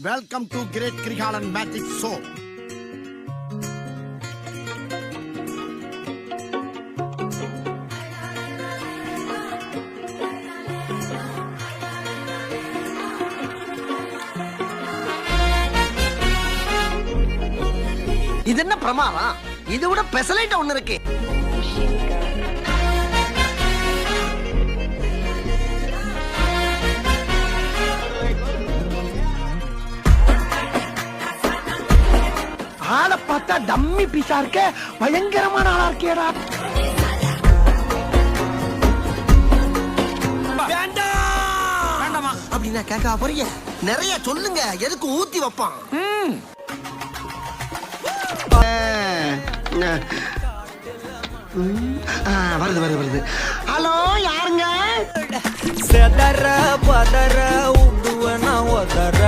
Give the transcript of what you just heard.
Welcome to great Kirikalan magic show. இது என்ன பிரமாதம்? இது விட பெசலைட் ஒண்ணு இருக்கு. ஆளை பார்த்தா டம்மி பீஸா இருக்க, பயங்கரமான ஆளா இருக்கேடா. வேண்டாமா அப்படின்னா கேட்க போறீங்க? நிறைய சொல்லுங்க, எதுக்கு ஊத்தி வைப்பான்? வருது வருது வருது. ஹலோ, யாருங்க? செதற பதற உடுவன ஒதற